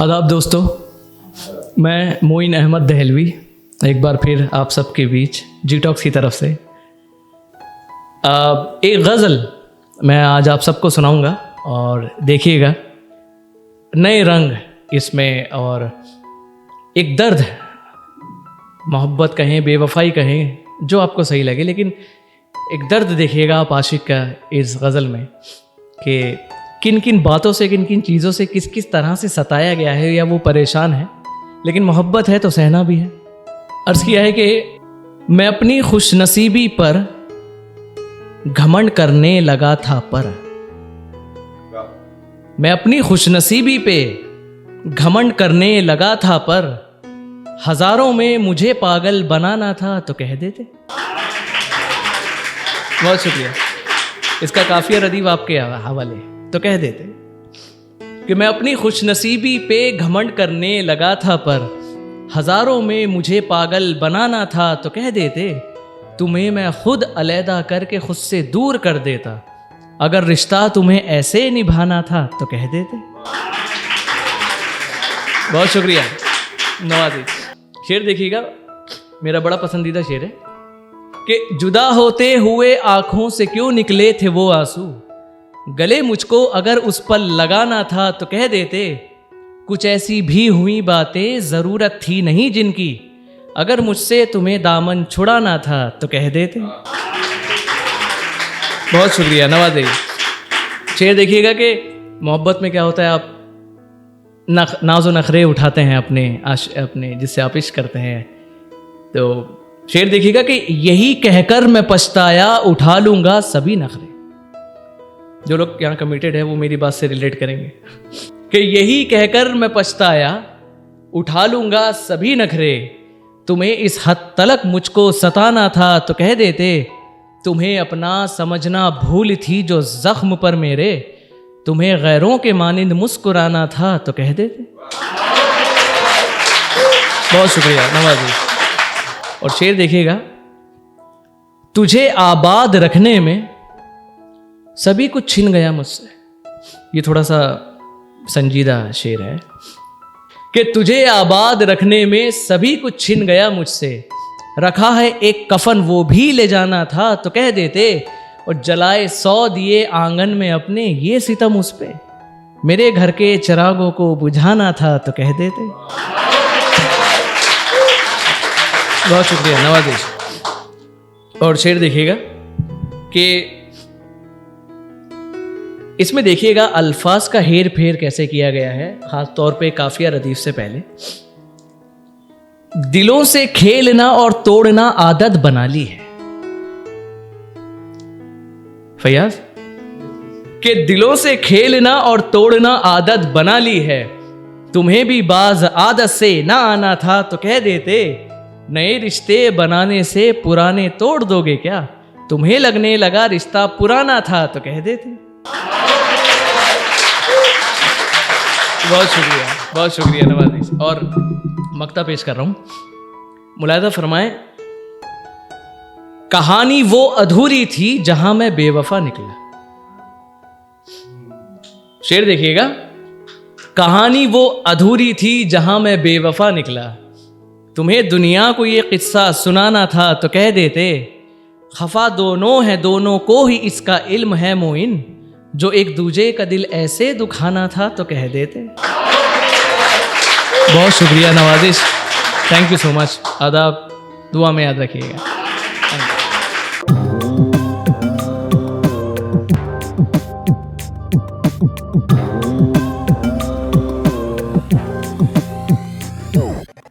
आदाब दोस्तों, मैं मोइन अहमद दहलवी एक बार फिर आप सबके बीच जी टॉक्स की तरफ से एक गज़ल मैं आज आप सबको सुनाऊंगा और देखिएगा नए रंग इसमें और एक दर्द, मोहब्बत कहें, बेवफाई कहें, जो आपको सही लगे, लेकिन एक दर्द देखिएगा आप आशिक का इस गज़ल में कि किन किन बातों से, किन किन चीज़ों से, किस किस तरह से सताया गया है या वो परेशान है, लेकिन मोहब्बत है तो सहना भी है। अर्ज़ किया है कि मैं अपनी खुशनसीबी पर घमंड करने लगा था, पर मैं अपनी खुशनसीबी पे घमंड करने लगा था, पर हजारों में मुझे पागल बनाना था तो कह देते। बहुत शुक्रिया, इसका काफिया रदीफ आपके हवाले, तो कह देते कि मैं अपनी खुशनसीबी पे घमंड करने लगा था, पर हजारों में मुझे पागल बनाना था तो कह देते। तुम्हें मैं खुद अलहदा करके खुद से दूर कर देता, अगर रिश्ता तुम्हें ऐसे निभाना था तो कह देते। बहुत शुक्रिया नवाजी। शेर देखिएगा, मेरा बड़ा पसंदीदा शेर है कि जुदा होते हुए आंखों से क्यों निकले थे वो आंसू, गले मुझको अगर उस पर लगाना था तो कह देते। कुछ ऐसी भी हुई बातें ज़रूरत थी नहीं जिनकी, अगर मुझसे तुम्हें दामन छुड़ाना था तो कह देते। बहुत शुक्रिया नवाज़े। शेर देखिएगा कि मोहब्बत में क्या होता है, आप नाज़ो नखरे उठाते हैं अपने जिससे आप इश्क करते हैं। तो शेर देखिएगा कि यही कहकर मैं पछताया, उठा लूँगा सभी नखरे। जो लोग यहाँ कमिटेड है वो मेरी बात से रिलेट करेंगे कि यही कहकर मैं पछताया, उठा लूँगा सभी नखरे। तुम्हें इस हद तलक मुझको सताना था तो कह देते। तुम्हें अपना समझना भूल थी जो जख्म पर मेरे, तुम्हें गैरों के मानिंद मुस्कुराना था तो कह देते। बहुत शुक्रिया नवाजी। और शेर देखिएगा, तुझे आबाद रखने में सभी कुछ छिन गया मुझसे। ये थोड़ा सा संजीदा शेर है कि तुझे आबाद रखने में सभी कुछ छिन गया मुझसे, रखा है एक कफन वो भी ले जाना था तो कह देते। और जलाए 100 दिए आंगन में अपने, ये सितम उस पे, मेरे घर के चिरागों को बुझाना था तो कह देते। बहुत शुक्रिया नवाजिश। और शेर देखिएगा कि इसमें देखिएगा अल्फाज का हेर फेर कैसे किया गया है, खास तौर पे काफिया रदीफ से पहले। दिलों से खेलना और तोड़ना आदत बना ली है, फैयाज के दिलों से खेलना और तोड़ना आदत बना ली है। तुम्हें भी बाज आदत से ना आना था तो कह देते। नए रिश्ते बनाने से पुराने तोड़ दोगे क्या, तुम्हें लगने लगा रिश्ता पुराना था तो कह देते। बहुत शुक्रिया नवाजी। और मक्ता पेश कर रहा हूं, मुलाहिजा फरमाएं। कहानी वो अधूरी थी जहां मैं बेवफा निकला। शेर देखिएगा, कहानी वो अधूरी थी जहां मैं बेवफा निकला। तुम्हें दुनिया को ये किस्सा सुनाना था तो कह देते। खफा दोनों है, दोनों को ही इसका इल्म है मोइन, जो एक दूजे का दिल ऐसे दुखाना था तो कह देते। बहुत शुक्रिया नवाजिश, थैंक यू सो मच। आदाब, दुआ में याद रखिएगा।